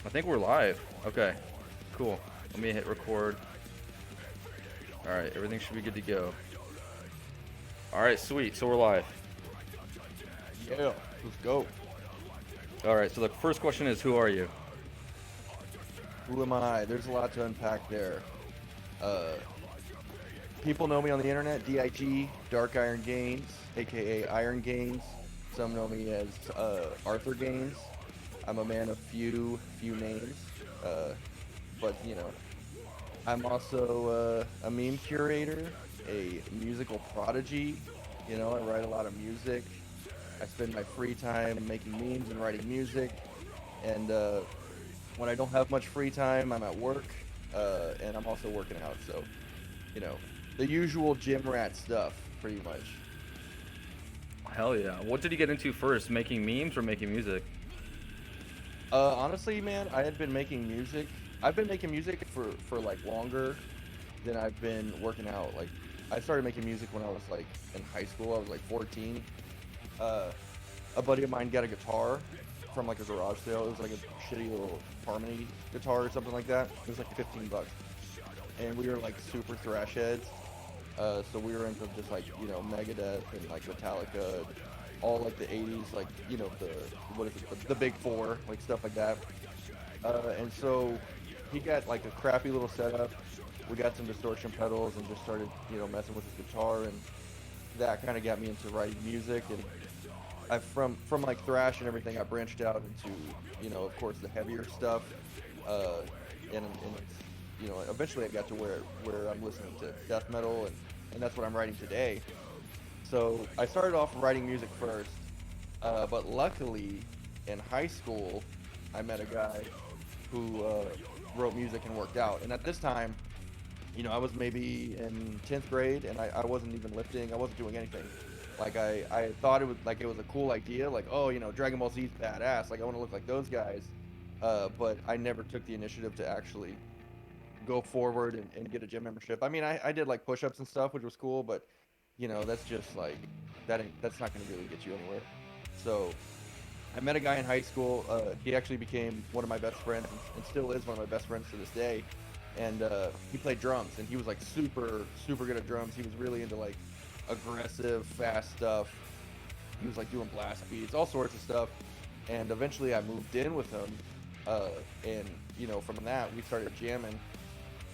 I think we're live. Okay, cool. Let me hit record. All right, everything should be good to go. All right, sweet. So we're live. Yeah, let's go. All right, so the first question is, who are you? Who am I? There's a lot to unpack there. Uh, People know me on the internet, DIG, Dark Iron Games, aka Iron Games. Some know me as Arthur Games. I'm a man of few names, uh, but I'm also a meme curator, a musical prodigy. I write a lot of music. I spend my free time making memes and writing music, and when I don't have much free time, I'm at work, and I'm also working out. So, you know, the usual gym rat stuff, pretty much. Hell yeah. What did you get into first, making memes or making music? Honestly, man, I had been making music. I've been making music for like longer than I've been working out. Like, I started making music when I was like in high school. I was like 14. Uh, a buddy of mine got a guitar from like a garage sale. It was like a shitty little Harmony guitar or something like that. It was like 15 bucks. And we were like super thrash heads. So we were into just like Megadeth and like Metallica, all like the 80s, like the what is it, the big four, like stuff like that. And so he got like a crappy little setup. We got some distortion pedals and just started messing with his guitar, and that kind of got me into writing music. And I from like thrash and everything, I branched out into of course the heavier stuff. Uh, and it's, eventually I got to where I'm listening to death metal, and that's what I'm writing today. So I started off writing music first, but luckily in high school I met a guy who wrote music and worked out. And at this time, I was maybe in 10th grade, and I wasn't even lifting. I wasn't doing anything. Like I thought it was a cool idea. Like, oh, Dragon Ball Z's badass. Like I want to look like those guys. But I never took the initiative to actually go forward and get a gym membership. I mean, I did like push-ups and stuff, which was cool, but that's just like that's not going to really get you anywhere. So I met a guy in high school. He actually became one of my best friends, and still is one of my best friends to this day. And he played drums, and he was like super good at drums. He was really into like aggressive, fast stuff. He was like doing blast beats, all sorts of stuff. And eventually, I moved in with him, uh, and from that we started jamming.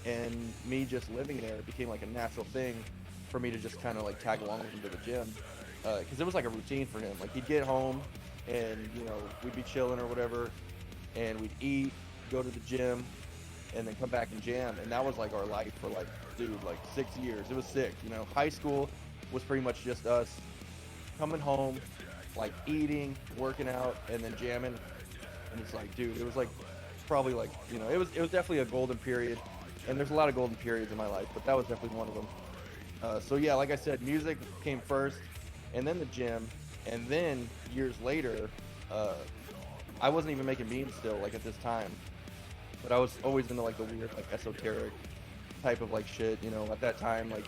And me just living there became like a natural thing for me to just kind of like tag along with him to the gym, because it was like a routine for him. Like he'd get home, and we'd be chilling or whatever, and we'd eat, go to the gym, and then come back and jam. And that was like our life for like, dude, like 6 years. It was sick. High school was pretty much just us coming home, like eating, working out, and then jamming. And it's like, dude, it was like probably like it was definitely a golden period. And there's a lot of golden periods in my life, but that was definitely one of them. So yeah, like I said, music came first, and then the gym, and then years later, uh, I wasn't even making memes still, like at this time, but I was always into like the weird, like esoteric type of like shit. At that time, like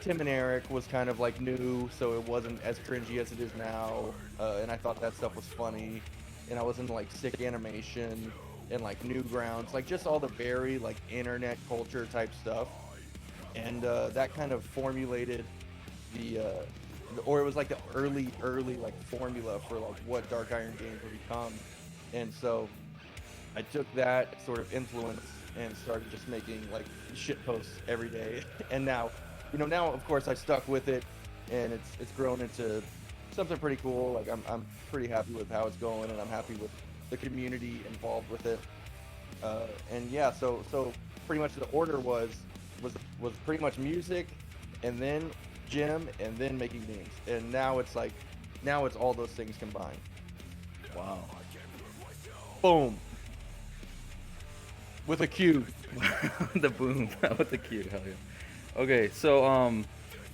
Tim and Eric was kind of like new, so it wasn't as cringy as it is now, and I thought that stuff was funny, and I was into like sick animation and like Newgrounds, like just all the very like internet culture type stuff, and that kind of formulated or it was like the early like formula for like what Dark Iron Games would become. And so I took that sort of influence and started just making like shit posts every day. And now of course I stuck with it, and it's grown into something pretty cool. Like I'm pretty happy with how it's going, and I'm happy with the community involved with it. And yeah, so pretty much the order was pretty much music, and then gym, and then making memes. And now it's all those things combined. Wow. Boom, with a Q. The boom with the cue. Hell yeah. Okay, so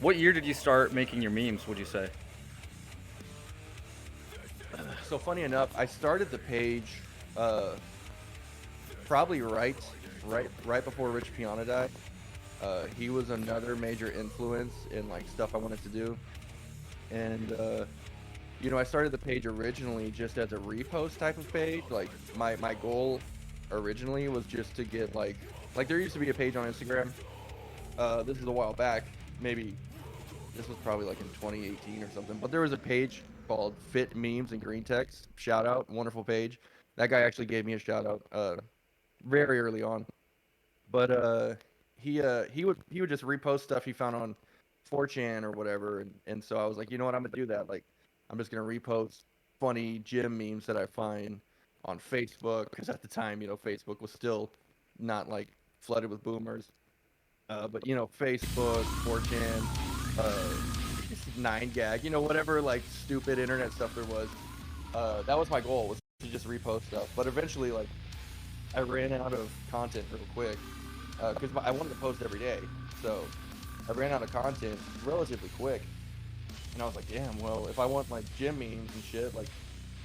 what year did you start making your memes? Would you say? So funny enough, I started the page uh, probably right before Rich Piana died. He was another major influence in like stuff I wanted to do, and I started the page originally just as a repost type of page. Like my goal originally was just to get like there used to be a page on Instagram. This is a while back, maybe this was probably like in 2018 or something. But there was a page called Fit Memes and Green Text. Shout out, wonderful page. That guy actually gave me a shout out very early on. But he would just repost stuff he found on 4chan or whatever, and so I was like, you know what, I'm gonna do that. Like, I'm just gonna repost funny gym memes that I find on Facebook, because at the time, Facebook was still not like flooded with boomers. But Facebook, 4chan, just 9gag, whatever like stupid internet stuff there was. That was my goal, was to just repost stuff. But eventually, like, I ran out of content real quick because I wanted to post every day. So I ran out of content relatively quick, and I was like, damn. Well, if I want like gym memes and shit, like,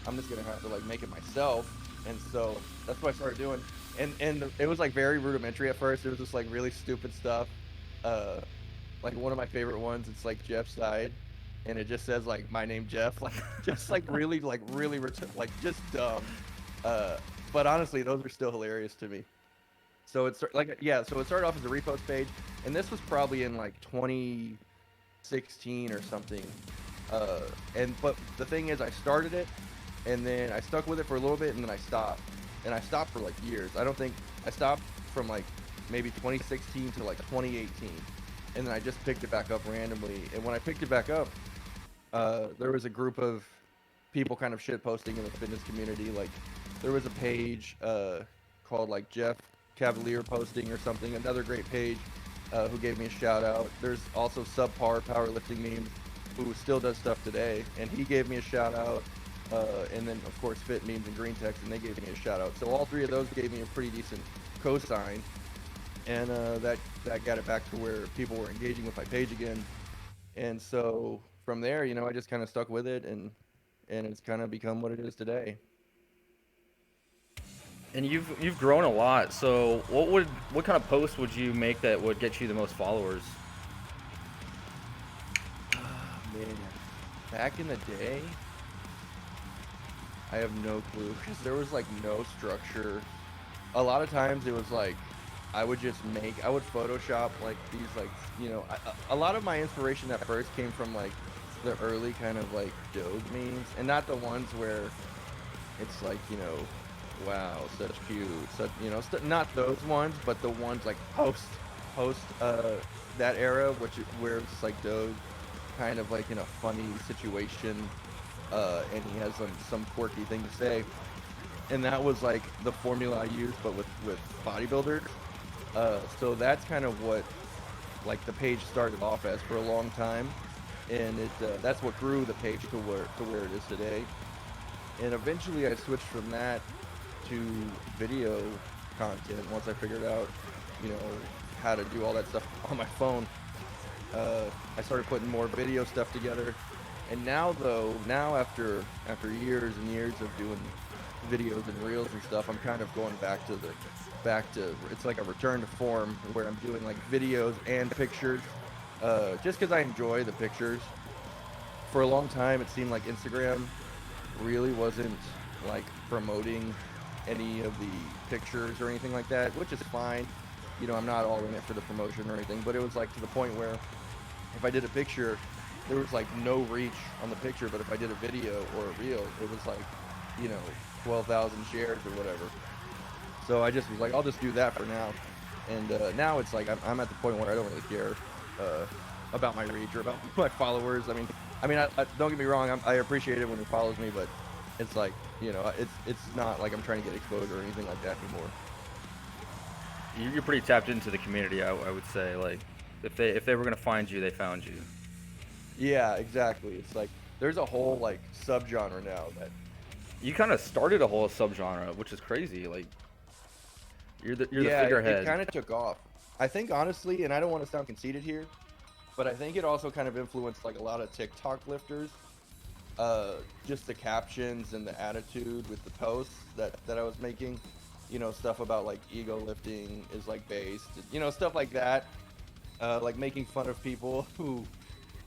I'm just gonna have to like make it myself. And so that's what I started doing. And it was like very rudimentary at first. It was just like really stupid stuff. Uh, like one of my favorite ones, it's like Jeff's side, and it just says like my name Jeff, like just like really like just dumb. Uh, but honestly, those are still hilarious to me. So it's like, yeah, so it started off as a repost page, and this was probably in like 2016 or something. Uh, but the thing is, I started it, and then I stuck with it for a little bit, and then I stopped, and I stopped for like years. I don't think I stopped from like maybe 2016 to like 2018, and then I just picked it back up randomly. And when I picked it back up, there was a group of people kind of shit posting in the fitness community. Like, there was a page called like Jeff Cavalier posting or something, another great page, who gave me a shout out. There's also Subpar Powerlifting Memes, who still does stuff today, and he gave me a shout out. And then of course Fit Memes and Green Text, and they gave me a shout out. So all three of those gave me a pretty decent cosign, and that got it back to where people were engaging with my page again. And so from there, I just kind of stuck with it, and it's kind of become what it is today. And you've grown a lot. So what kind of post would you make that would get you the most followers? Man, back in the day, I have no clue, because there was like no structure. A lot of times it was like I would Photoshop like these, like, a lot of my inspiration at first came from like the early kind of like Doge memes, and not the ones where it's like, wow, such cute, such, not those ones, but the ones like post that era, where it's like Doge kind of like in a funny situation, and he has some quirky thing to say, and that was like the formula I used, but with bodybuilders. So that's kind of what like the page started off as for a long time, and that's what grew the page to where it is today. And eventually I switched from that to video content once I figured out, how to do all that stuff on my phone. I started putting more video stuff together, and now after years and years of doing videos and reels and stuff, I'm kind of going back to it's like a return to form, where I'm doing like videos and pictures, just because I enjoy the pictures. For a long time, it seemed like Instagram really wasn't like promoting any of the pictures or anything like that, which is fine. I'm not all in it for the promotion or anything, but it was like to the point where if I did a picture, there was like no reach on the picture, but if I did a video or a reel, it was like, 12,000 shares or whatever. So I just was like, I'll just do that for now. And now it's like I'm at the point where I don't really care about my reach or about my followers. I don't get me wrong, I appreciate it when it follows me, but it's like, it's not like I'm trying to get exposure or anything like that anymore. You're pretty tapped into the community, I would say. Like, if they were gonna find you, they found you. Yeah, exactly. It's like there's a whole like subgenre now that You kind of started a whole subgenre, which is crazy. Like, you're the yeah, it figurehead. kind of took off. I think honestly, and I don't want to sound conceited here, but I think it also kind of influenced like a lot of TikTok lifters. Just the captions and the attitude with the posts that I was making. Stuff about like ego lifting is like based, stuff like that. Like making fun of people who,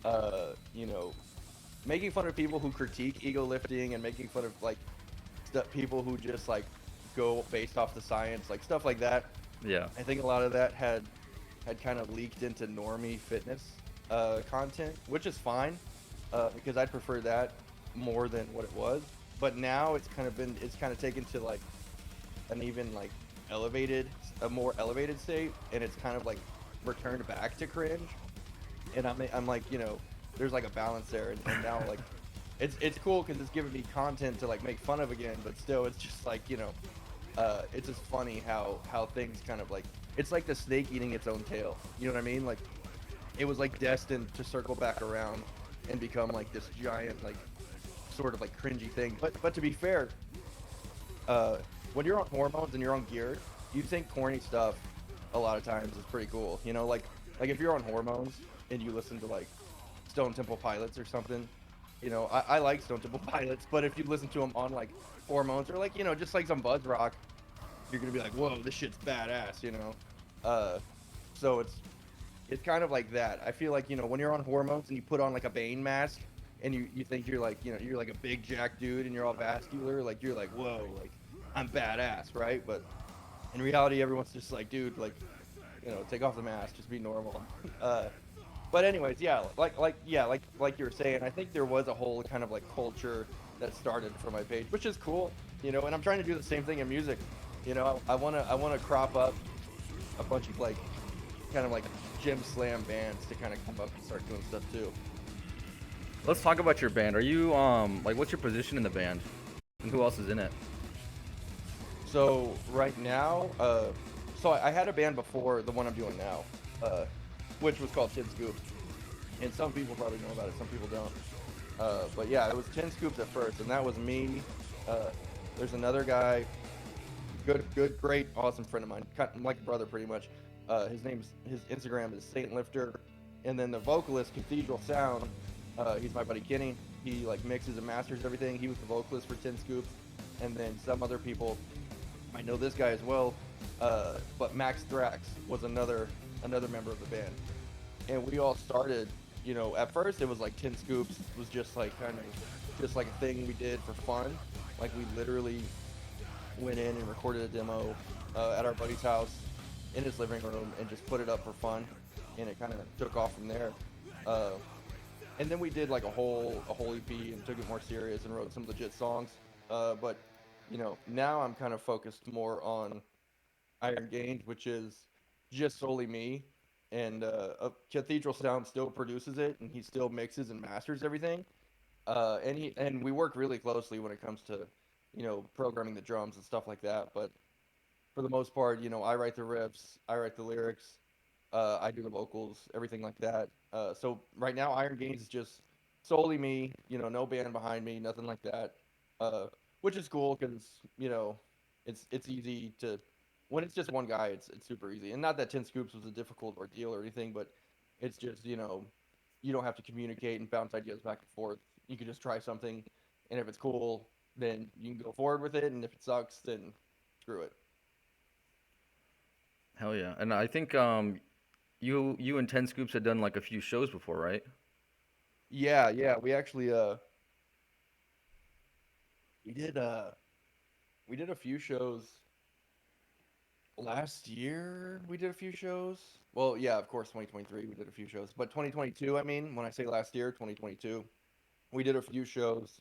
uh, you know, making fun of people who critique ego lifting, and making fun of like people who just like go based off the science, like stuff like that. Yeah. I think a lot of that had kind of leaked into normie fitness content, which is fine because I'd prefer that more than what it was. But now it's kind of taken to like an even like elevated, a more elevated state, and it's kind of like returned back to cringe. And I'm like, there's like a balance there, and now like it's cool because it's giving me content to like make fun of again, but still it's just like it's just funny how things kind of like it's like the snake eating its own tail. You know what I mean? Like it was like destined to circle back around and become like this giant like sort of like cringy thing. But to be fair, uh, when you're on hormones and you're on gear, you think corny stuff a lot of times is pretty cool. Like if you're on hormones and you listen to like Stone Temple Pilots or something, I like Stone Temple Pilots, but if you listen to them on like hormones or like just like some buzz rock, you're gonna be like, whoa, this shit's badass. Uh, so it's kind of like that. I feel like when you're on hormones and you put on like a Bane mask and you think you're like you're like a big jack dude and you're all vascular, like you're like whoa, like I'm badass, right? But in reality, everyone's just like, dude, like take off the mask, just be normal. uh, but anyways, yeah, like you were saying, I think there was a whole kind of like culture that started for my page, which is cool, and I'm trying to do the same thing in music. I wanna crop up a bunch of like kind of like gym slam bands to kind of come up and start doing stuff too. Let's talk about your band. Are you like what's your position in the band? And who else is in it? So right now, so I had a band before the one I'm doing now, which was called Tin Scoop, and some people probably know about it, some people don't. But yeah, it was Tin Scoops at first, and that was me. Uh, there's another guy, good, great, awesome friend of mine, kind of like a brother pretty much. His Instagram is Saint Lifter, and then the vocalist Cathedral Sound. He's my buddy Kenny. He like mixes and masters everything. He was the vocalist for Tin Scoops, and then some other people I know this guy as well. But Max Thrax was another member of the band, and we all started. At first it was like Tin Scoops was just like kind of just like a thing we did for fun. Like we literally went in and recorded a demo at our buddy's house in his living room and just put it up for fun, and it kind of took off from there. Uh, and then we did like a whole EP and took it more serious and wrote some legit songs. But now I'm kind of focused more on Iron Gains, which is just solely me. And Cathedral Sound still produces it, and he still mixes and masters everything. And we work really closely when it comes to programming the drums and stuff like that. But for the most part, I write the riffs, I write the lyrics, I do the vocals, everything like that. So right now, Iron Gains is just solely me. No band behind me, nothing like that. Uh, which is cool because it's easy to when it's just one guy, it's super easy. And not that Ten Scoops was a difficult ordeal or anything, but it's just you don't have to communicate and bounce ideas back and forth. You can just try something, and if it's cool, then you can go forward with it. And if it sucks, then screw it. Hell yeah. And I think you and Ten Scoops had done like a few shows before, right? Yeah, yeah. We actually we did we did a few shows last year. We did a few shows. Well, yeah, of course, 2023 we did a few shows, but 2022. I mean, when I say last year, 2022, we did a few shows.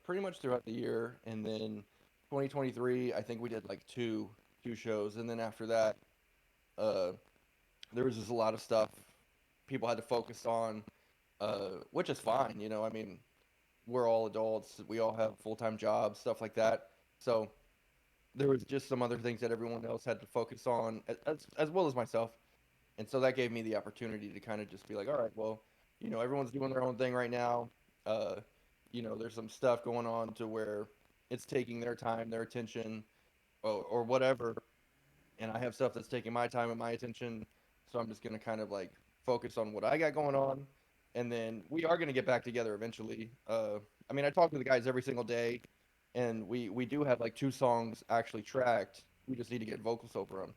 Pretty much throughout the year, and then 2023, I think we did like two shows, and then after that, uh, there was just a lot of stuff people had to focus on, which is fine. I mean, we're all adults. We all have full-time jobs, stuff like that. So there was just some other things that everyone else had to focus on, as well as myself. And so that gave me the opportunity to kind of just be like, all right, well, everyone's doing their own thing right now. Uh, there's some stuff going on to where it's taking their time, their attention, or whatever. And I have stuff that's taking my time and my attention. So I'm just going to kind of like focus on what I got going on. And then we are going to get back together eventually. I mean, I talk to the guys every single day, and we do have like two songs actually tracked. We just need to get vocals over them.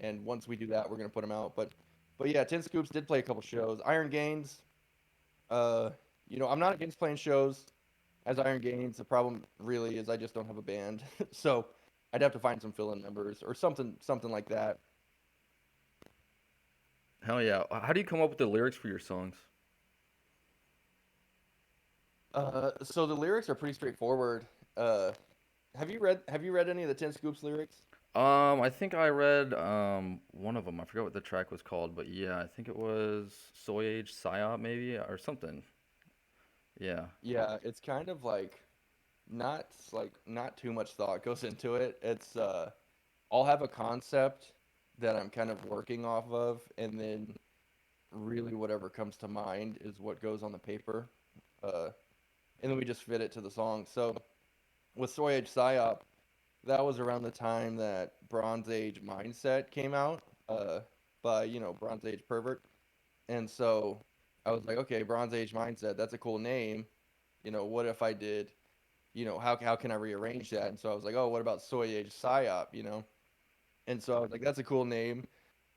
And once we do that, we're gonna put them out. But yeah, Ten Scoops did play a couple shows. Iron Gains, uh, I'm not against playing shows as Iron Gains. The problem really is I just don't have a band. So I'd have to find some fill-in members or something like that. Hell yeah. How do you come up with the lyrics for your songs? So the lyrics are pretty straightforward. Uh, have you read any of the Ten Scoops lyrics? I think I read one of them. I forgot what the track was called, but yeah, I think it was Soy Age Psyop maybe or something. Yeah. Yeah, it's kind of not too much thought goes into it. I'll have a concept that I'm kind of working off of, and then really whatever comes to mind is what goes on the paper. Uh, and then we just fit it to the song. So with Soy Age Psyop, that was around the time that Bronze Age Mindset came out, by Bronze Age Pervert. And so I was like, okay, Bronze Age Mindset, that's a cool name. What if I did, how can I rearrange that? And so I was like, oh, what about Soy Age Psyop, And so I was like, that's a cool name.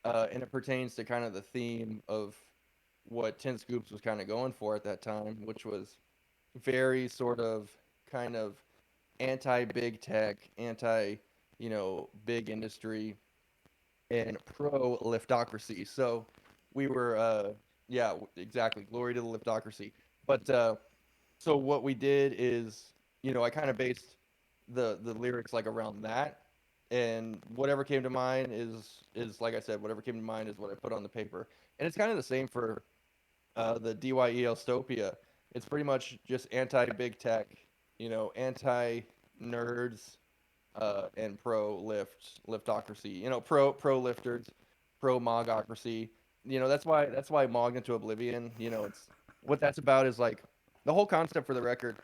And it pertains to kind of the theme of what Ten Scoops was kind of going for at that time, which was very sort of kind of anti big tech, anti, big industry, and pro liftocracy. So we were, yeah, exactly, glory to the liftocracy. But so what we did is, I kind of based the lyrics like around that, and whatever came to mind is like I said, whatever came to mind is what I put on the paper, and it's kind of the same for the DYEL Stopia. It's pretty much just anti big tech, anti nerds, and pro liftocracy. Pro lifters, pro mogocracy. That's why mogged into oblivion. It's what that's about is like the whole concept for the record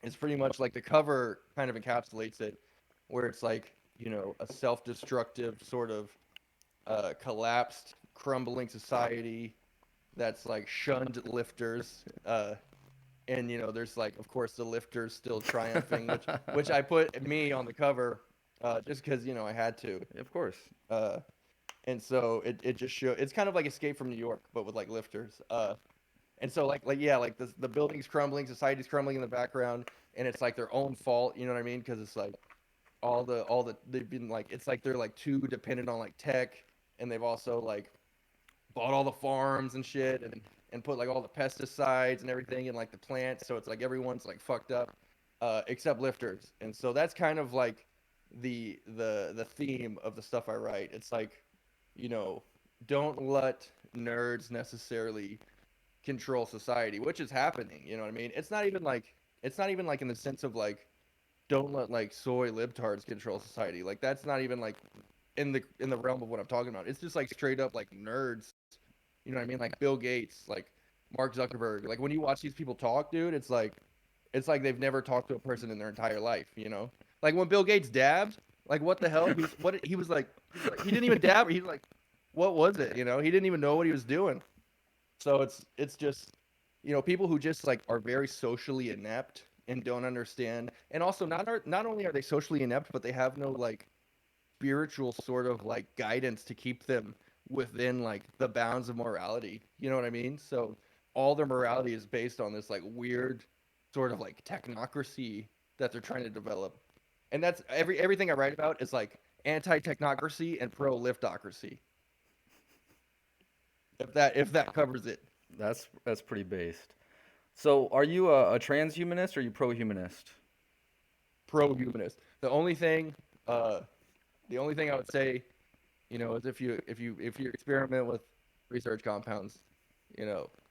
is pretty much like the cover kind of encapsulates it, where it's like a self-destructive sort of collapsed, crumbling society that's like shunned lifters. And there's like of course the lifters still triumphing, which I put me on the cover, just because I had to. Of course. uh and so it just show it's kind of like Escape from New York but with like lifters. And so like yeah, like the building's crumbling, society's crumbling in the background, and it's like their own fault, you know what I mean? Because it's like all the they've been like, it's like they're like too dependent on like tech, and they've also like bought all the farms and shit, and put like all the pesticides and everything in like the plants, so it's like everyone's like fucked up, except lifters. And so that's kind of like the theme of the stuff I write. It's like, you know, don't let nerds necessarily control society, which is happening. You know what I mean? It's not even like in the sense of like don't let like soy libtards control society. Like that's not even like in the realm of what I'm talking about. It's just like straight up like nerds. You know what I mean? Like Bill Gates, like Mark Zuckerberg. Like when you watch these people talk, dude, it's like they've never talked to a person in their entire life. Like when Bill Gates dabbed, like what the hell? He was like he didn't even dab. He's like, what was it? He didn't even know what he was doing. So it's just, people who just like are very socially inept and don't understand, and also not only are they socially inept, but they have no like spiritual sort of like guidance to keep them within like the bounds of morality. You know what I mean? So all their morality is based on this like weird sort of like technocracy that they're trying to develop. And that's everything I write about is like anti-technocracy and pro-liftocracy. If that covers it. That's pretty based. So, are you a transhumanist or are you pro-humanist? Pro-humanist. Uh the only thing I would say, is if you experiment with research compounds,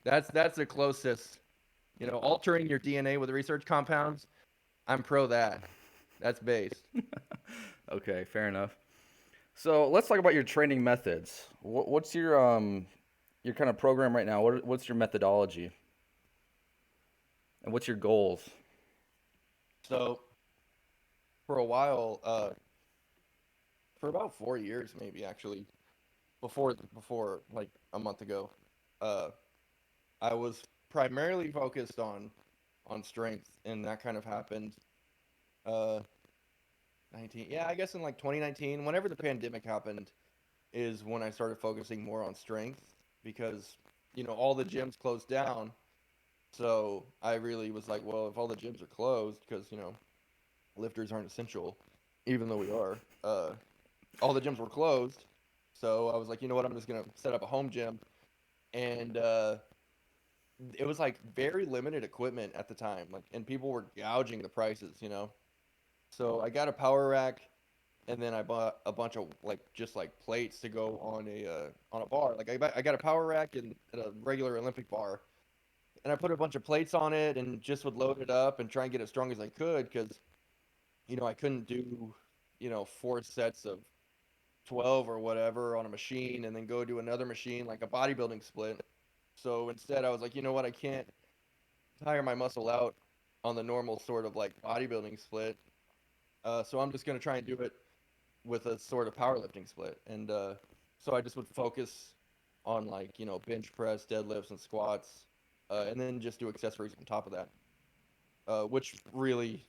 that's the closest. Altering your DNA with research compounds, I'm pro that. That's based. Okay, fair enough. So, let's talk about your training methods. What's your kind of program right now? What's your methodology and what's your goals? So for a while, for about 4 years, maybe actually, before like a month ago, uh, I was primarily focused on strength, and that kind of happened. Uh, 19, yeah, I guess in like 2019, whenever the pandemic happened, is when I started focusing more on strength because all the gyms closed down. So I really was like, well, if all the gyms are closed because lifters aren't essential, even though we are. All the gyms were closed, so I was like, you know what, I'm just gonna set up a home gym, and it was like very limited equipment at the time, like, and people were gouging the prices, you know. So I got a power rack, and then I bought a bunch of like just like plates to go on a bar. Like I got a power rack and a regular Olympic bar, and I put a bunch of plates on it and just would load it up and try and get as strong as I could because I couldn't do 4 sets of 12 or whatever on a machine and then go do another machine like a bodybuilding split. So instead, I was like, you know what, I can't tire my muscle out on the normal sort of like bodybuilding split. So I'm just gonna try and do it with a sort of powerlifting split, and so I just would focus on like bench press, deadlifts, and squats, and then just do accessories on top of that. Which really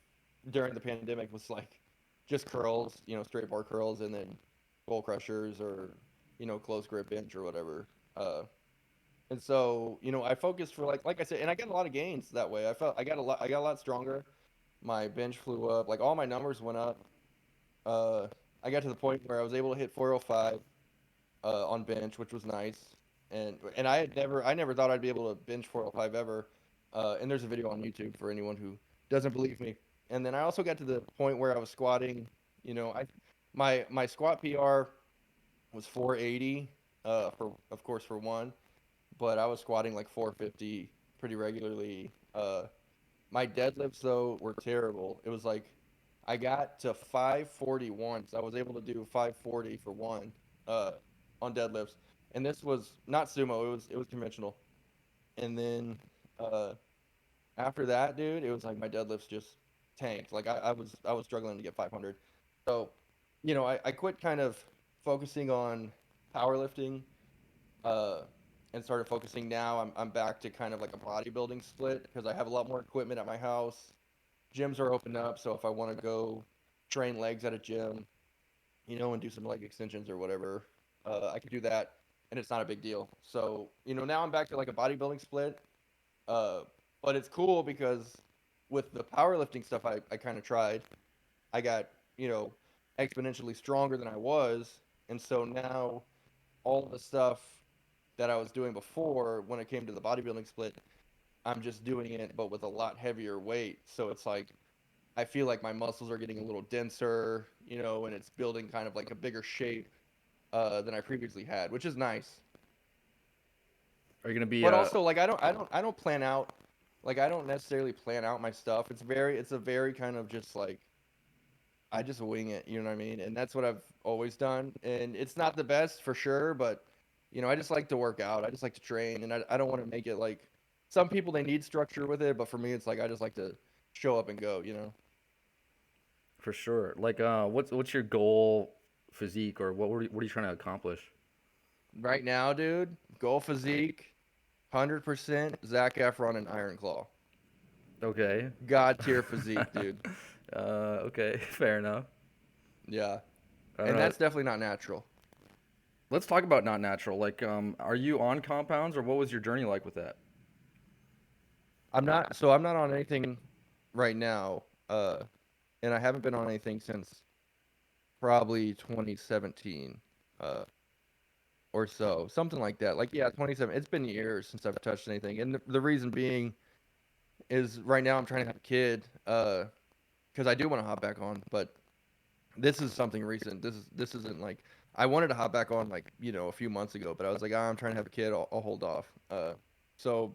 during the pandemic was like just curls, straight bar curls, and then goal crushers or close grip bench or whatever. And so I focused for like I said, and I got a lot of gains that way. I got a lot stronger. My bench flew up, like all my numbers went up. Uh, I got to the point where I was able to hit 405 on bench, which was nice. And I never thought I'd be able to bench 405 ever. And there's a video on YouTube for anyone who doesn't believe me. And then I also got to the point where I was squatting. I my squat PR was 480 for of course for one, but I was squatting like 450 pretty regularly. My deadlifts though were terrible. It was like I got to 540 once. I was able to do 540 for one uh, on deadlifts, and this was not sumo. It was conventional. And then uh, after that, dude, it was like my deadlifts just tanked. Like I was struggling to get 500. So, I quit kind of focusing on powerlifting uh, and started focusing now. I'm back to kind of like a bodybuilding split because I have a lot more equipment at my house. Gyms are open up, so if I want to go train legs at a gym, and do some leg extensions or whatever, I could do that, and it's not a big deal. So, now I'm back to like a bodybuilding split. Uh, but it's cool because with the powerlifting stuff I kind of tried, I got, you know, exponentially stronger than I was. And so now all the stuff that I was doing before when it came to the bodybuilding split, I'm just doing it, but with a lot heavier weight. So it's like, I feel like my muscles are getting a little denser, and it's building kind of like a bigger shape than I previously had, which is nice. Are you gonna be But also, like, I don't plan out, like, I don't necessarily plan out my stuff. It's a very kind of just like, I just wing it, you know what I mean? And that's what I've always done. And it's not the best for sure, but I just like to work out. I just like to train, and I don't want to make it like some people they need structure with it, but for me, it's like I just like to show up and go. for sure? Like, what's your goal physique, or what are you trying to accomplish? Right now, dude, goal physique, 100% Zac Efron and Iron Claw. Okay. God tier physique, dude. Okay, fair enough. Yeah. All And right. that's definitely not natural. Let's talk about not natural. Like, are you on compounds, or what was your journey like with that? I'm not on anything right now. And I haven't been on anything since probably 2017 uh or so, something like that. Like, yeah, 27. It's been years since I've touched anything. And the reason being is right now I'm trying to have a kid cuz I do want to hop back on, but this is something recent. This isn't like I wanted to hop back on like a few months ago, but I was like, I'm trying to have a kid. I'll hold off. So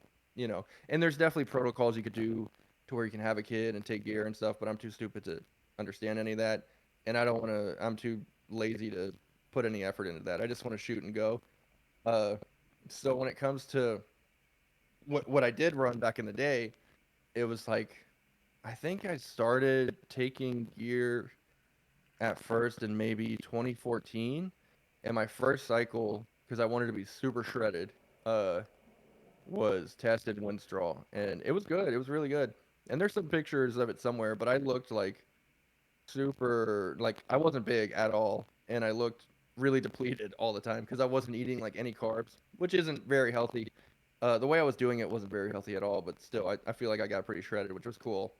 and there's definitely protocols you could do to where you can have a kid and take gear and stuff, but I'm too stupid to understand any of that, and I don't want to. I'm too lazy to put any effort into that. I just want to shoot and go. Uh, so when it comes to what I did run back in the day, it was like I think I started taking gear at first in maybe 2014, and my first cycle because I wanted to be super shredded was tested Winstraw, and it was good. It was really good. And there's some pictures of it somewhere, but I looked like super like I wasn't big at all, and I looked really depleted all the time because I wasn't eating like any carbs, which isn't very healthy. The way I was doing it wasn't very healthy at all, but still, I feel like I got pretty shredded, which was cool.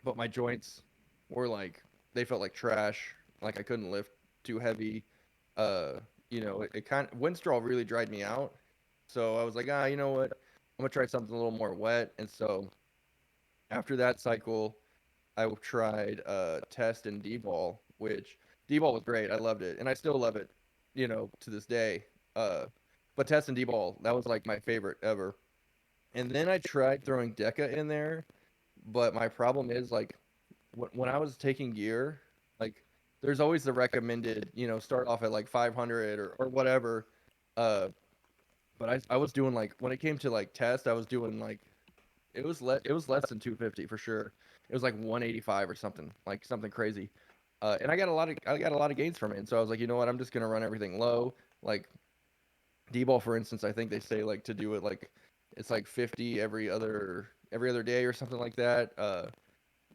But my joints were like they felt like trash. Like I couldn't lift too heavy. Uh, it kind of Winstrol really dried me out. So I was like, you know what? I'm gonna try something a little more wet. And so after that cycle, I tried test and D-ball, which D-ball was great. I loved it, and I still love it, to this day. Uh, but test and D-ball, that was like my favorite ever. And then I tried throwing Deca in there, but my problem is like when I was taking gear, like there's always the recommended, start off at like 500 or whatever. Uh, but I was doing like when it came to like test, I was doing like it was less than 250 for sure. It was like 185 or something, like something crazy. And I got a lot of gains from it. And so I was like, you know what? I'm just gonna run everything low. Like D-ball, for instance, I think they say like to do it like it's like 50 every other day or something like that.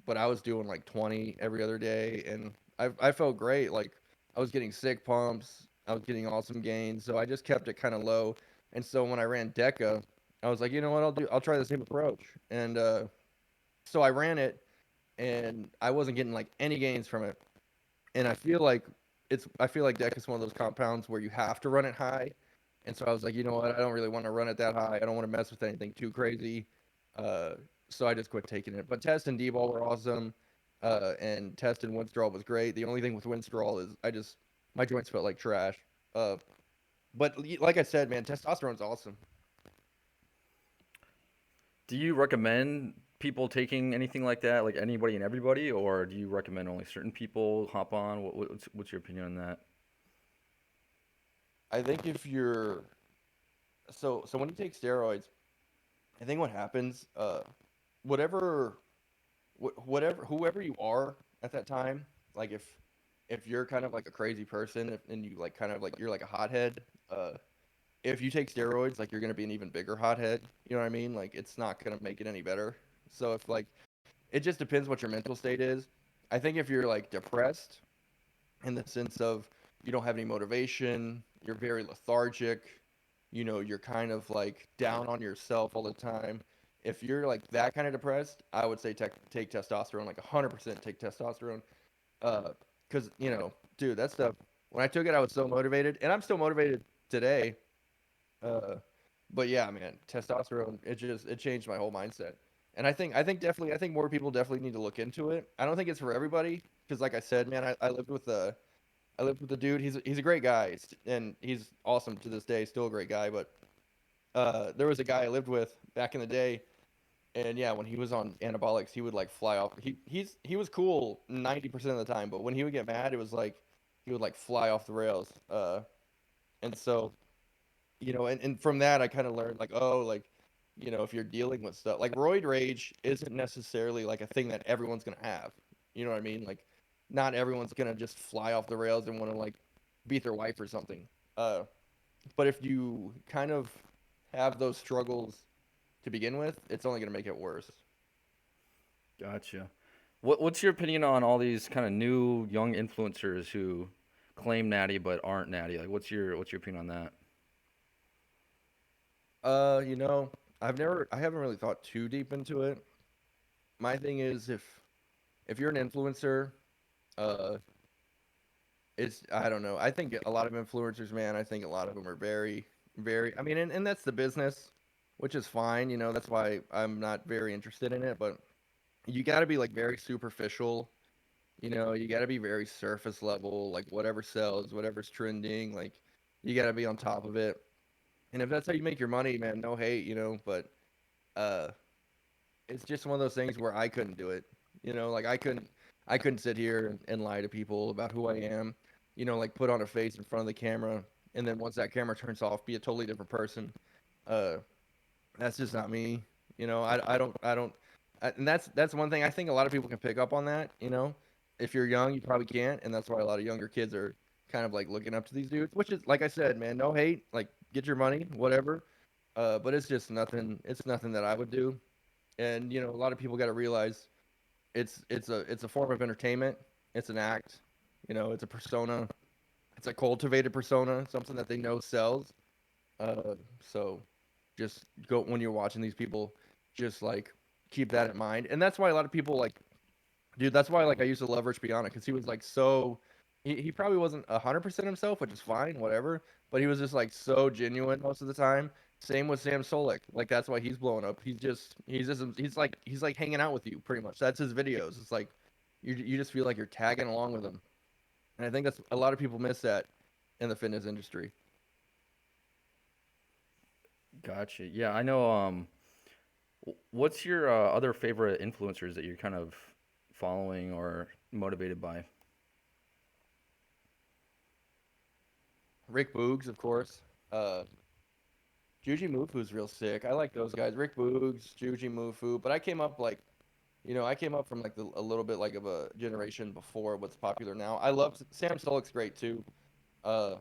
But I was doing like 20 every other day, and I felt great. Like I was getting sick pumps, I was getting awesome gains, so I just kept it kind of low. And so when I ran Deca, I was like, you know what, I'll try the same approach. And so I ran it, and I wasn't getting like any gains from it. And I feel like Deca is one of those compounds where you have to run it high. And so I was like, you know what? I don't really want to run it that high. I don't want to mess with anything too crazy. Uh, so I just quit taking it. But Test and D-ball were awesome. And Test and Winstrol was great. The only thing with Winstrol is my joints felt like trash. Uh, but like I said, man, testosterone's awesome. Do you recommend people taking anything like that, like anybody and everybody, or do you recommend only certain people hop on? What's your opinion on that? I think if you're so when you take steroids, I think what happens, whatever whatever whoever you are at that time, like if you're kind of like a crazy person and you like kind of like you're like a hothead, if you take steroids, like you're gonna be an even bigger hothead. You know what I mean? Like it's not gonna make it any better. So if like it just depends what your mental state is. I think if you're like depressed in the sense of you don't have any motivation, you're very lethargic, you're kind of like down on yourself all the time. If you're like that kind of depressed, I would say take testosterone, like 100% take testosterone. Uh, because dude, that stuff. When I took it, I was so motivated, and I'm still motivated today. Uh, but yeah, man, testosterone, it changed my whole mindset. And I think more people definitely need to look into it. I don't think it's for everybody because, like I said, man, I lived with a dude. He's a great guy, and he's awesome to this day. Still a great guy. But there was a guy I lived with back in the day, and yeah, when he was on anabolics, he would like fly off. He was cool 90% of the time, but when he would get mad, it was like he would like fly off the rails. And so and from that, I kind of learned like, oh, like if you're dealing with stuff like roid rage isn't necessarily like a thing that everyone's gonna have. You know what I mean? Like, not everyone's gonna just fly off the rails and want to like beat their wife or something. Uh, but if you kind of have those struggles to begin with, it's only gonna make it worse. Gotcha. What's your opinion on all these kind of new young influencers who claim natty but aren't natty? Like, what's your opinion on that? Uh, you know, I haven't really thought too deep into it. My thing is if you're an influencer, uh, I don't know. I think a lot of influencers, man, I think a lot of them are very, very, I mean, and that's the business, which is fine. That's why I'm not very interested in it. But you got to be like very superficial. You got to be very surface level, like whatever sells, whatever's trending, like you got to be on top of it. And if that's how you make your money, man, no hate, but uh, it's just one of those things where I couldn't do it. Like I couldn't sit here and lie to people about who I am. Like put on a face in front of the camera, and then once that camera turns off, be a totally different person. Uh, that's just not me. And that's one thing I think a lot of people can pick up on that. If you're young, you probably can't, and that's why a lot of younger kids are kind of like looking up to these dudes. Which is like I said, man, no hate. Like get your money, whatever. But it's just nothing. It's nothing that I would do. And a lot of people got to realize it's a form of entertainment. It's an act. It's a persona. It's a cultivated persona, something that they know sells. So just go when you're watching these people, just like keep that in mind. And that's why a lot of people like Dude, that's why like I used to love Rich Piana because he was like so he probably wasn't 100% himself, which is fine, whatever. But he was just like so genuine most of the time. Same with Sam Solik. Like that's why he's blowing up. He's like hanging out with you pretty much. That's his videos. It's like you just feel like you're tagging along with him. And I think that's a lot of people miss that in the fitness industry. Gotcha. Yeah, I know. What's your other favorite influencers that you're kind of following or motivated by? Rick Boogs, of course. Juji Mufu's real sick. I like those guys. Rick Boogs, Juji Mufu. But I came up like I came up from like a little bit like of a generation before what's popular now. I love Sam Sulek's great too. Uh,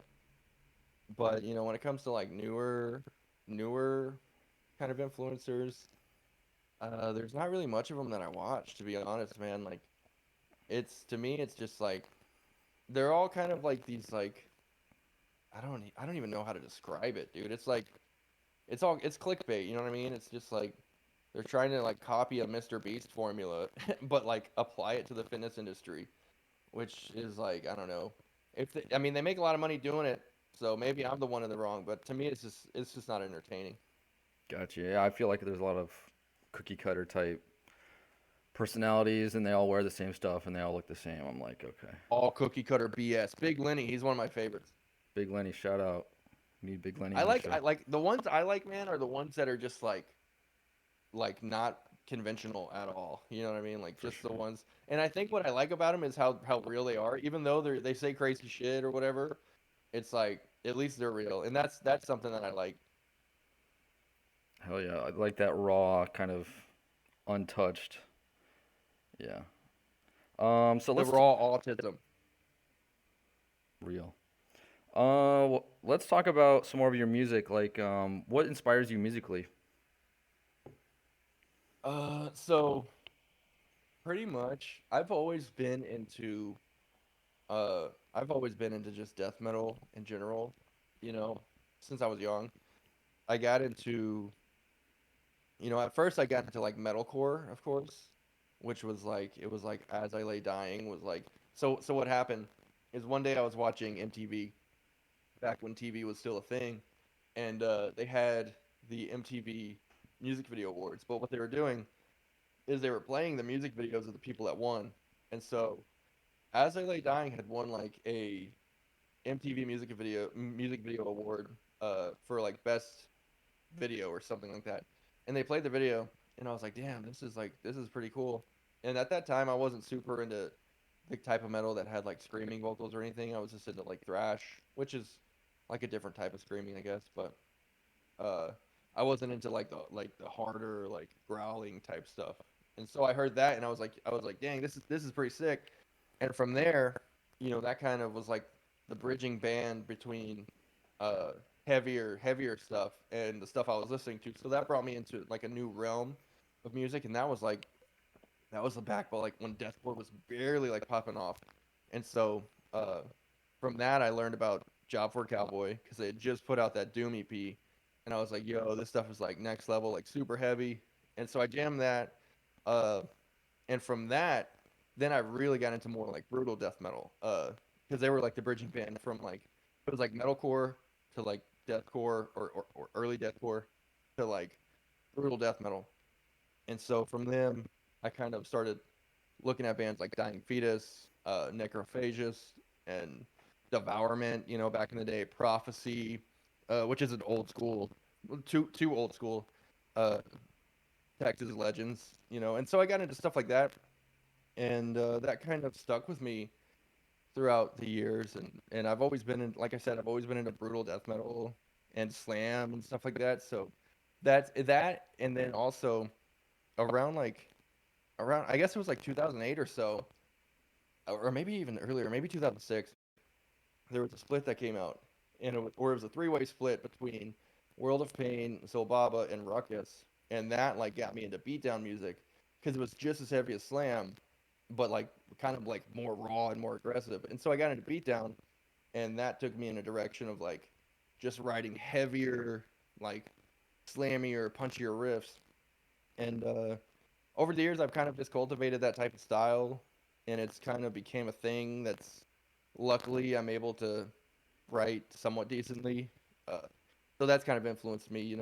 but when it comes to like newer kind of influencers, there's not really much of them that I watch, to be honest, man. Like it's to me, it's just like they're all kind of like these like I don't even know how to describe it, dude. It's like it's clickbait, you know what I mean? It's just like they're trying to like copy a Mr. Beast formula, but like apply it to the fitness industry, which is like I don't know. I mean they make a lot of money doing it, so maybe I'm the one in the wrong. But to me, it's just not entertaining. Gotcha. Yeah, I feel like there's a lot of cookie cutter type personalities, and they all wear the same stuff, and they all look the same. I'm like, okay. All cookie cutter BS. Big Lenny, he's one of my favorites. Big Lenny, shout out. Need Big Lenny I on the like show I like the ones I like, man, are the ones that are just like not conventional at all. You know what I mean? Like for just the sure. ones. And I think what I like about them is how real they are. Even though they say crazy shit or whatever, it's like at least they're real, and that's something that I like. Hell yeah, I like that raw kind of untouched. Yeah. So The let's raw autism. real. Let's talk about some more of your music. Like, what inspires you musically? So pretty much, I've always been into just death metal in general. You know, since I was young, I got into at first I got into like metalcore, of course, which was like it was like As I Lay Dying was like so what happened is one day I was watching MTV back when TV was still a thing, and they had the MTV Music Video Awards. But what they were doing is they were playing the music videos of the people that won, and so As I Lay Dying had won like a MTV Music Video Award for like best video or something like that. And they played the video, and I was like, damn, this is pretty cool. And at that time, I wasn't super into the type of metal that had like screaming vocals or anything. I was just into like thrash, which is like a different type of screaming, I guess. But uh, I wasn't into like the harder like growling type stuff. And so I heard that, and I was like, dang, this is pretty sick. And from there, that kind of was like the bridging band between uh heavier stuff and the stuff I was listening to. So that brought me into like a new realm of music, and that was the backbone, like when deathcore was barely like popping off. And so uh, from that, I learned about Job for Cowboy because they had just put out that Doom EP, and I was like, yo, this stuff is like next level, like super heavy. And so I jammed that, uh, and from that, then I really got into more like brutal death metal, because they were like the bridging band from like it was like metalcore to like deathcore or early deathcore to like brutal death metal. And so from them, I kind of started looking at bands like Dying Fetus, Necrophagus, and Devourment. Back in the day, Prophecy, which is an old school, two old school, uh, Texas legends. And so I got into stuff like that, and that kind of stuck with me throughout the years. And I've always been in, like I said, I've always been into brutal death metal and slam and stuff like that. So that's that, and then also around like around I guess it was like 2008 or so, or maybe even earlier, maybe 2006. There was a split that came out, or it was a three-way split between World of Pain, Soul Baba, and Ruckus, and that like got me into beatdown music because it was just as heavy as slam, but like kind of like more raw and more aggressive. And so I got into beatdown, and that took me in a direction of like just writing heavier, like slammier, punchier riffs. And over the years I've kind of just cultivated that type of style, and it's kind of became a thing that's luckily I'm able to write somewhat decently. Uh, so that's kind of influenced me,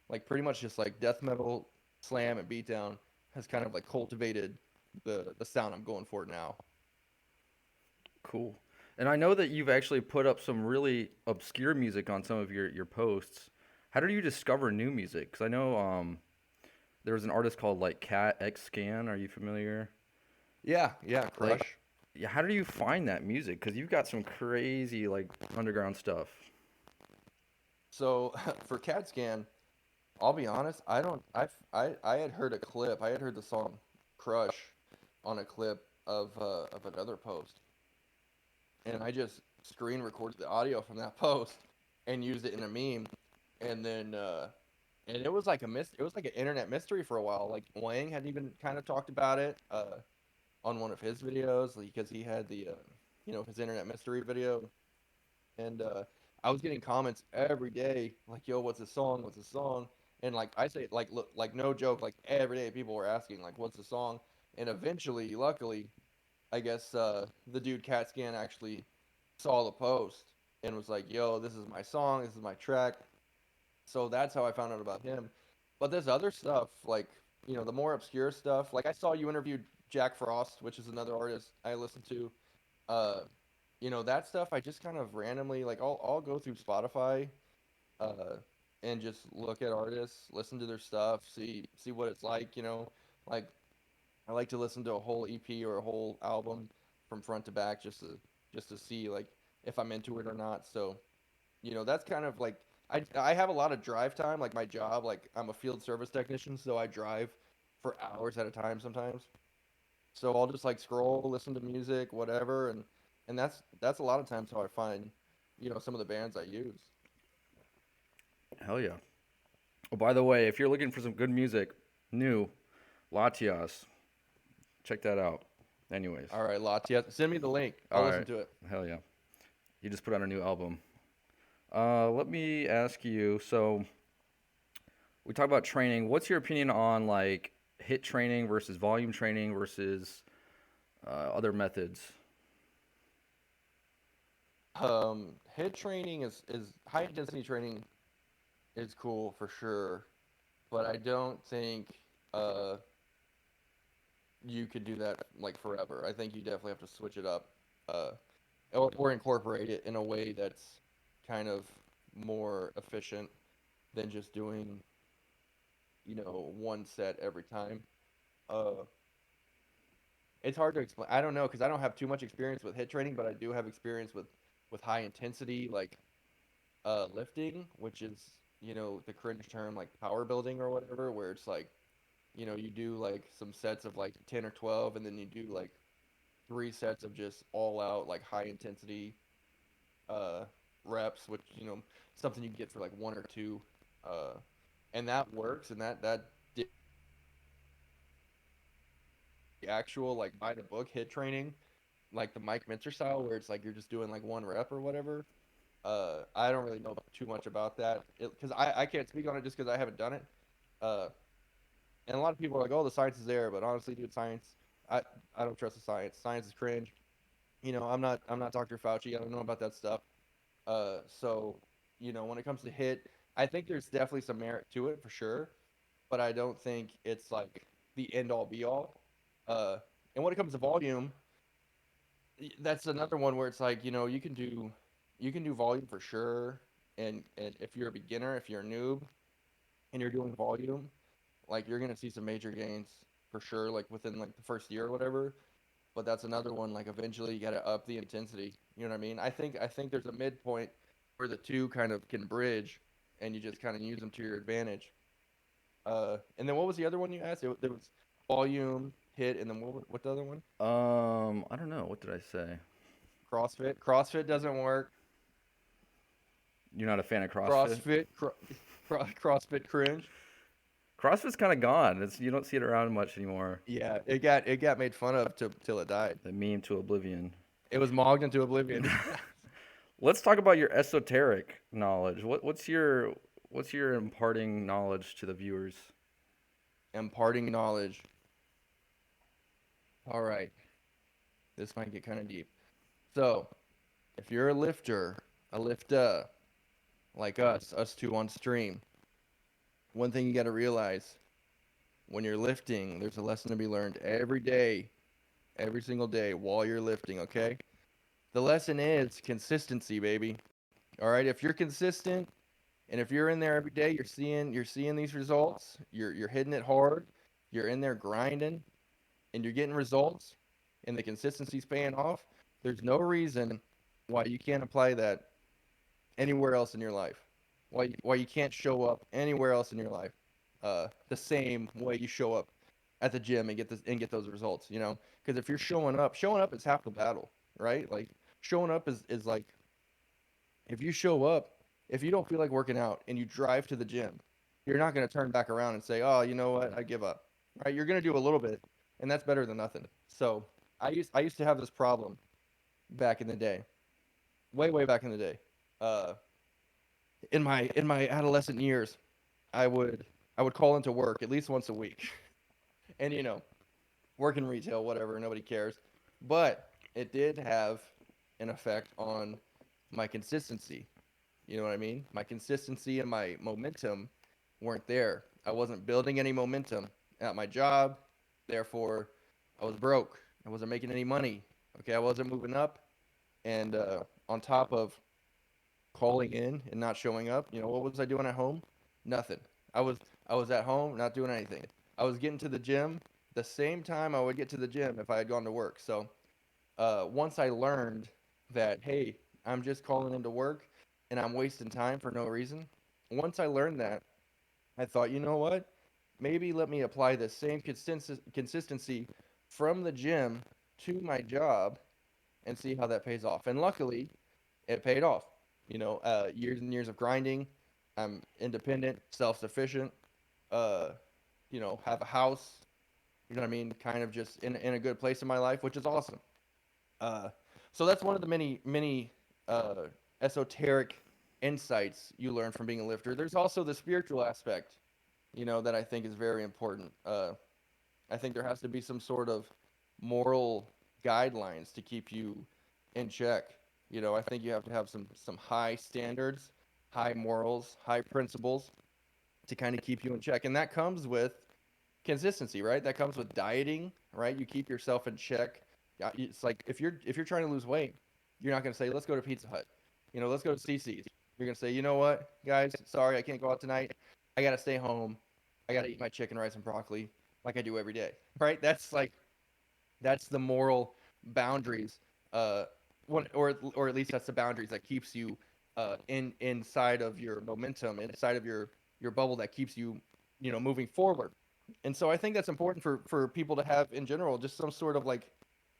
like pretty much just like death metal, slam, and beatdown has kind of like cultivated the sound I'm going for now. Cool. And I know that you've actually put up some really obscure music on some of your posts. How did you discover new music? Because I know there was an artist called like Cat X Scan. Are you familiar? Yeah, yeah, Like, Crush. yeah, how do you find that music? Because you've got some crazy like underground stuff. So for CAT scan, I'll be honest, I don't I had heard a clip. I had heard the song Crush on a clip of another post, and I just screen recorded the audio from that post and used it in a meme, and then and it was like it was like an internet mystery for a while. Like Wang had even kind of talked about it on one of his videos because he had the his internet mystery video, and I was getting comments every day like, "Yo, what's the song? What's the song?" And like I say, like look, like no joke, like every day people were asking like, "What's the song?" And eventually, luckily, I guess the dude CatScan actually saw the post and was like, "Yo, this is my song. This is my track." So that's how I found out about him. But there's other stuff like the more obscure stuff. Like I saw you interviewed Jack Frost, which is another artist I listen to. Uh, that stuff I just kind of randomly like I'll go through Spotify uh and just look at artists, listen to their stuff, see what it's like, like I like to listen to a whole EP or a whole album from front to back just to see like if I'm into it or not. So, that's kind of like I have a lot of drive time, like my job, like I'm a field service technician, so I drive for hours at a time sometimes. So I'll just like scroll, listen to music, whatever, and that's a lot of times how I find, some of the bands I use. Hell yeah. Oh, by the way, if you're looking for some good music, new Latias, check that out. Anyways, All right, Latia, send me the link. all I'll listen right. to it. Hell yeah. You just put out a new album. Let me ask you. So we talk about training. What's your opinion on like hit training versus volume training versus other methods? Hit training is high intensity training is cool for sure, but I don't think uh you could do that like forever. I think you definitely have to switch it up, uh, or incorporate it in a way that's kind of more efficient than just doing, one set every time. Uh, it's hard to explain. I don't know because I don't have too much experience with hit training, but I do have experience with high intensity like lifting, which is the cringe term like power building or whatever, where it's like you do like some sets of like 10 or 12, and then you do like three sets of just all out like high intensity uh reps, which something you get for like one or two, uh and that works, and that the actual like by the book hit training, like the Mike Minter style, where it's like you're just doing like one rep or whatever. I don't really know too much about that because I can't speak on it just because I haven't done it. Uh, and a lot of people are like, "Oh, the science is there," but honestly, dude, I I don't trust the science. Science is cringe. I'm not Dr. Fauci. I don't know about that stuff. So when it comes to hit, I think there's definitely some merit to it for sure, but I don't think it's like the end all be all. Uh, and when it comes to volume, that's another one where it's like you can do volume for sure, and if you're a beginner, if you're a noob, and you're doing volume, like you're gonna see some major gains for sure, like within like the first year or whatever. But that's another one. Like eventually, you gotta up the intensity. You know what I mean? I think there's a midpoint where the two kind of can bridge, and you just kind of use them to your advantage. And then what was the other one you asked? There was volume, hit, and then what the other one? I don't know. What did I say? CrossFit. CrossFit doesn't work. You're not a fan of CrossFit? CrossFit. CrossFit cringe. CrossFit's kind of gone. You don't see it around much anymore. Yeah, it got made fun of till it died. The meme to oblivion. It was mogged into oblivion. Let's talk about your esoteric knowledge. What's your imparting knowledge to the viewers? Imparting knowledge. All right, this might get kind of deep. So, if you're a lifter, a lifter like us two on stream, one thing you got to realize when you're lifting, there's a lesson to be learned every day, every single day while you're lifting, okay? The lesson is consistency, baby. All right, if you're consistent and if you're in there every day, you're seeing these results, you're hitting it hard, you're in there grinding and you're getting results and the consistency's paying off, there's no reason why you can't apply that anywhere else in your life. Why you can't show up anywhere else in your life, the same way you show up at the gym and get those results. Because if you're showing up is half the battle, right? Like showing up is like if you show up, if you don't feel like working out and you drive to the gym, you're not gonna turn back around and say, oh, you know what, I give up. Right? You're gonna do a little bit, and that's better than nothing. So I used to have this problem back in the day, way back in the day. Uh, in my adolescent years, I would I would call into work at least once a week, and work in retail, whatever, nobody cares, but it did have an effect on my consistency. You know what I mean? My consistency and my momentum weren't there. I wasn't building any momentum at my job, therefore I was broke. I wasn't making any money. Okay, I wasn't moving up, and on top of calling in and not showing up. What was I doing at home? Nothing. I was I was at home not doing anything. I was getting to the gym the same time I would get to the gym if I had gone to work. So once I learned that, hey, I'm just calling into work and I'm wasting time for no reason. Once I learned that, I thought, you know what? Maybe let me apply the same consistency from the gym to my job and see how that pays off. And luckily, it paid off. Years and years of grinding. I'm independent, self-sufficient. Uh, have a house. You know what I mean? Kind of just in a good place in my life, which is awesome. Uh, so that's one of the many uh, esoteric insights you learn from being a lifter. There's also the spiritual aspect, that I think is very important. I think there has to be some sort of moral guidelines to keep you in check. I think you have to have some high standards, high morals, high principles to kind of keep you in check, and that comes with consistency, right? That comes with dieting, right? You keep yourself in check. Yeah, it's like if you're trying to lose weight, you're not going to say let's go to Pizza Hut. Let's go to CC's. You're going to say, you know what, guys, sorry I can't go out tonight. I got to stay home. I got to eat my chicken, rice, and broccoli like I do every day, right? That's the moral boundaries. Or at least that's the boundaries that keeps you inside of your momentum, inside of your bubble that keeps you, moving forward. And so I think that's important for people to have in general, just some sort of like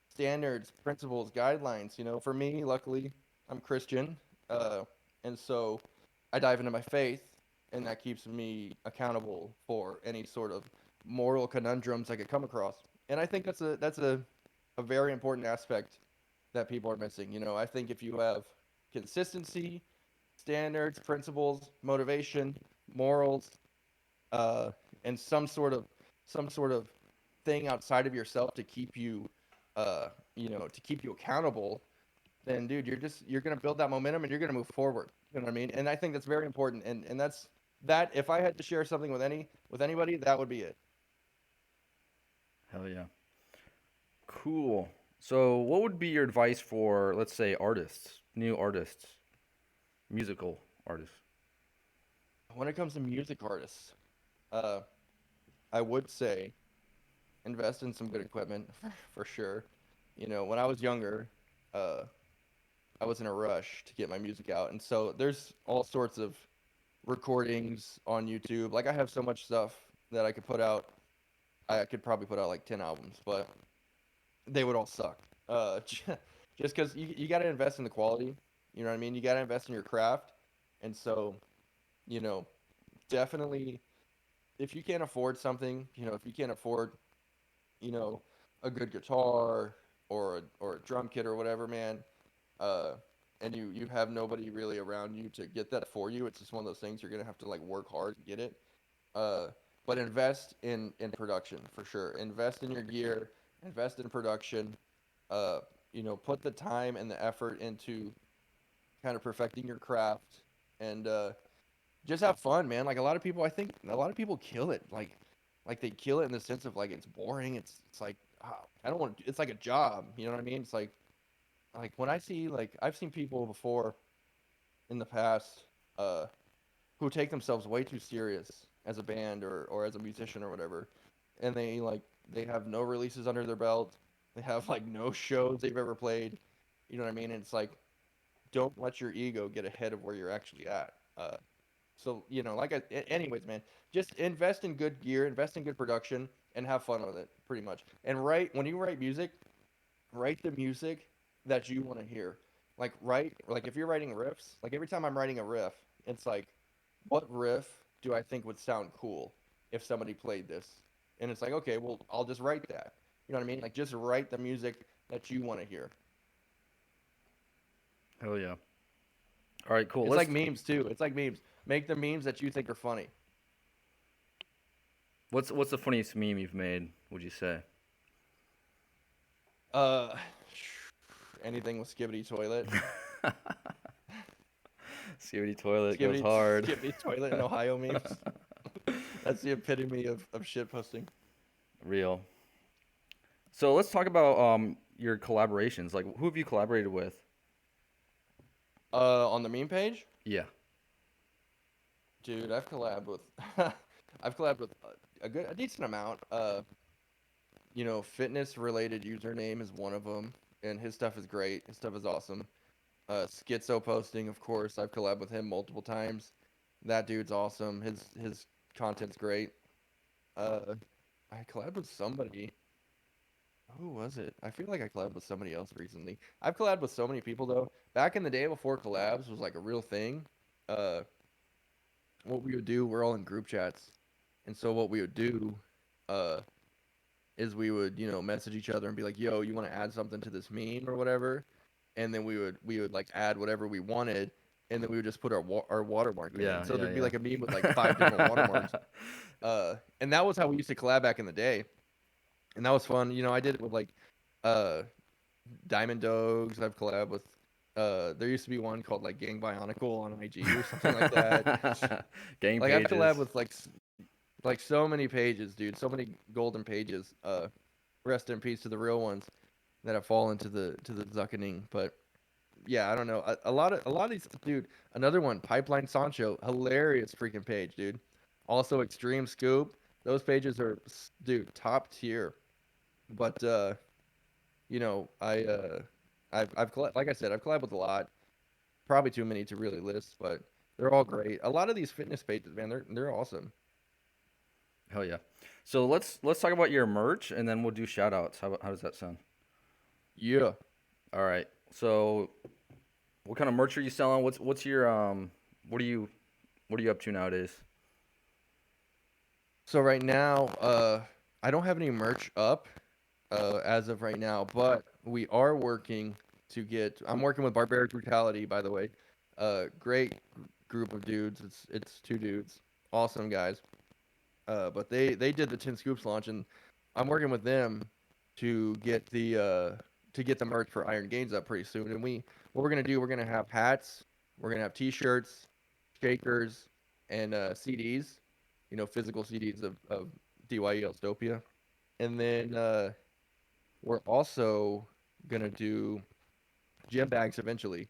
standards, principles, guidelines. For me, luckily, I'm Christian, and so I dive into my faith, and that keeps me accountable for any sort of moral conundrums I could come across. And I think that's a very important aspect that people are missing. I think if you have consistency, standards, principles, motivation, morals, uh, and some sort of thing outside of yourself to keep you, to keep you accountable, then dude, you're gonna build that momentum and you're gonna move forward. You know what I mean? And I think that's very important. And that's that. If I had to share something with anybody, that would be it. Hell yeah. Cool. So, what would be your advice for, let's say, artists, new artists, musical artists? When it comes to music artists, uh, I would say invest in some good equipment for sure. When I was younger, uh, I was in a rush to get my music out, and so there's all sorts of recordings on YouTube. Like I have so much stuff that I could put out. I could probably put out like 10 albums, but they would all suck. Just because you got to invest in the quality. You know what I mean? You got to invest in your craft, and so you know definitely if you can't afford something, if you can't afford you know, a good guitar or a drum kit or whatever, man, uh, and you have nobody really around you to get that for you. It's just one of those things you're gonna have to like work hard to get it. Uh, but invest in production for sure. Invest in your gear. invest in production, uh, put the time and the effort into kind of perfecting your craft, and just have fun, man. Like a lot of people, I think a lot of people kill it. Like they kill it in the sense of like it's boring. It's like I don't want. It's like a job. You know what I mean? It's like when I see like I've seen people before in the past uh, who take themselves way too serious as a band or as a musician or whatever, and they have no releases under their belt. They have like no shows they've ever played. You know what I mean? And it's like don't let your ego get ahead of where you're actually at. So anyways, man, just invest in good gear, invest in good production, and have fun with it, pretty much. And write when you write music, write the music that you want to hear. Like if you're writing riffs, like every time I'm writing a riff, it's like, what riff do I think would sound cool if somebody played this? And it's like, okay, well, I'll just write that. You know what I mean? Like just write the music that you want to hear. Hell yeah. All right, cool. It's like memes too. It's like memes. Make the memes that you think are funny. What's the funniest meme you've made? Would you say? Uh, anything with Skibbity Toilet. COD toilet goes Skibbity hard. Skibbity Toilet in Ohio memes. That's the epitome of shit posting. Real. So let's talk about your collaborations. Like, who have you collaborated with? On the meme page, Yeah. dude, I've collabed with, I've collabed with a decent amount. Fitness related username is one of them, and his stuff is great. His stuff is awesome. Schizo posting, of course, I've collabed with him multiple times. That dude's awesome. His content's great. Uh, I collabed with somebody. Who was it? I feel like I collabed with somebody else recently. I've collabed with so many people though. Back in the day before collabs was like a real thing. Uh, what we would do, we're all in group chats, and so what we would do, uh, is we would message each other and be like, "Yo, you want to add something to this meme or whatever?" And then we would like add whatever we wanted, and then we would just put our watermark in it. And Yeah, so yeah, there'd be yeah. like a meme with like five different watermarks. And that was how we used to collab back in the day, and that was fun. I did it with like, uh, Diamond Dogs. I've collabed with. There used to be one called like Gang Bionicle on IG or something like that. Gang Like I've collabed pages. with like so many pages, dude. So many golden pages. Rest in peace to the real ones that have fallen to the zuckening. But yeah, I don't know. A lot of these, dude. Another one, Pipeline Sancho, hilarious freaking page, dude. Also Extreme Scoop. Those pages are, dude, top tier. But like I said, I've collabed with a lot. Probably too many to really list, but they're all great. A lot of these fitness pages, man, they're awesome. Hell yeah. So let's talk about your merch, and then we'll do shout outs. How does that sound? Yeah. All right. So what kind of merch are you selling? What's your what are you what are you up to nowadays? So right now, I don't have any merch up as of right now, but we are working to get. I'm working with Barbaric Brutality, by the way. Great group of dudes. It's two dudes, awesome guys. But they did the 10 scoops launch, and I'm working with them to get the merch for Iron Gains up pretty soon. And what we're gonna do, we're gonna have hats, we're gonna have T-shirts, shakers, and CDs. Physical CDs of DYE Elstopia. And then we're also gonna do gym bags eventually.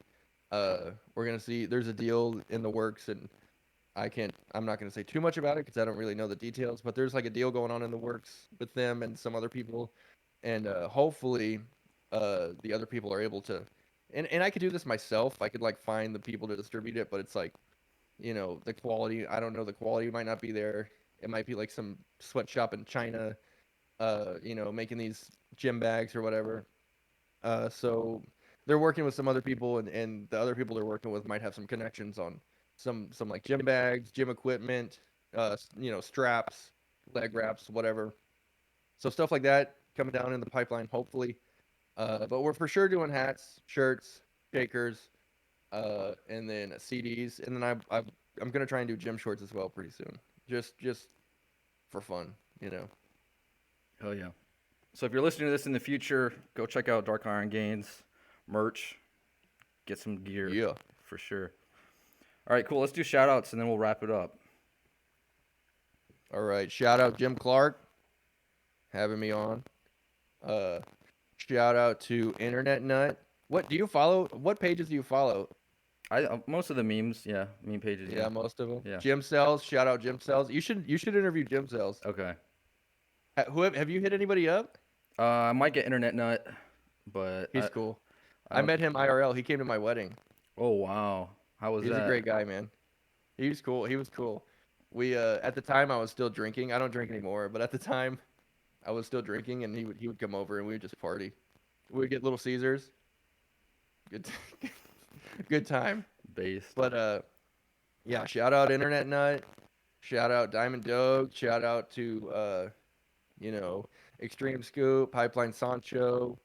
We're gonna see. There's a deal in the works, and I'm not going to say too much about it because I don't really know the details, but there's like a deal going on in the works with them and some other people. And hopefully, the other people are able to, and I could do this myself. I could like find the people to distribute it, but it's like, the quality, I don't know, the quality might not be there. It might be like some sweatshop in China, making these gym bags or whatever. So they're working with some other people, and the other people they're working with might have some connections on some like gym bags, gym equipment, straps, leg wraps, whatever. So stuff like that coming down in the pipeline, hopefully. But we're for sure doing hats, shirts, shakers, and then CDs, and then I'm gonna try and do gym shorts as well pretty soon, just for fun. Hell yeah. So if you're listening to this in the future, go check out Dark Iron Gains merch. Get some gear Yeah. for sure. All right, cool. Let's do shout outs and then we'll wrap it up. All right. Shout out Jim Clark having me on. Uh, Shout out to Internet Nut. What do you follow? What pages do you follow? I most of the memes, yeah, meme pages, yeah, Yeah, most of them. yeah. Gym Cells. Shout out Gym Cells. You should interview Gym Cells. Okay. Have you hit anybody up? I might get internet nut, but He's cool. I I don't. met him IRL. He came to my wedding. Oh wow, how was He's a that? great guy, man. He was cool. He was cool. We at the time I was still drinking. I don't drink anymore, but at the time I was still drinking, and he would come over and we would just party. We would get Little Caesars. Good good time. Based. But yeah, shout out Internet Nut. Shout out Diamond Doge. Shout out to you know, Extreme Scoop, Pipeline Sancho,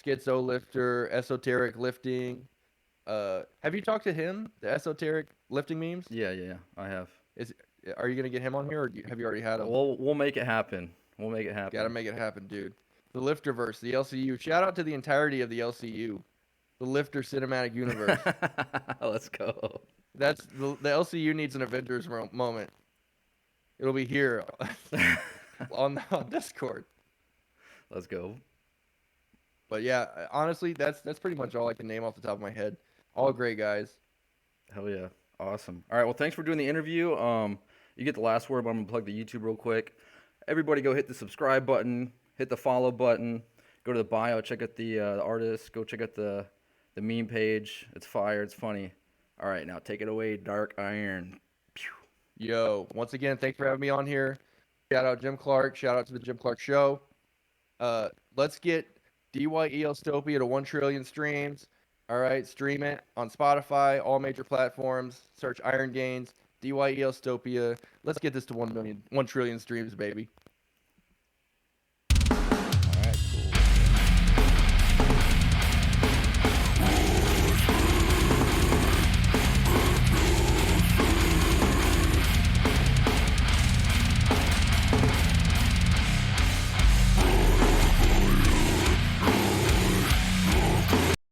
Schizo Lifter, Esoteric Lifting. Have you talked to him? The Esoteric Lifting memes? Yeah, yeah, yeah. I have. Is Are you gonna get him on here, or have you already had him? We'll make it happen. We'll make it Gotta happen. make it happen, dude. The Lifterverse, the LCU. Shout out to the entirety of the LCU, the Lifter Cinematic Universe. Let's go. That's the LCU needs an Avengers moment. It'll be here on Discord. Let's go. But yeah, honestly, that's pretty much all I can name off the top of my head. All great guys. Hell yeah. Awesome. All right. Well, thanks for doing the interview. You get the last word, but I'm gonna plug the YouTube real quick. Everybody, go hit the subscribe button, hit the follow button, go to the bio, check out the artist, go check out the meme page. It's fire. It's funny. All right, now take it away, Dark Iron. Pew. Yo, once again, thanks for having me on here. Shout out Jim Clark. Shout out to the Jim Clark Show. Let's get DYELstopia to 1 trillion streams. All right, stream it on Spotify, all major platforms. Search Iron Gains, DYELstopia. Let's get this to 1 trillion streams, baby.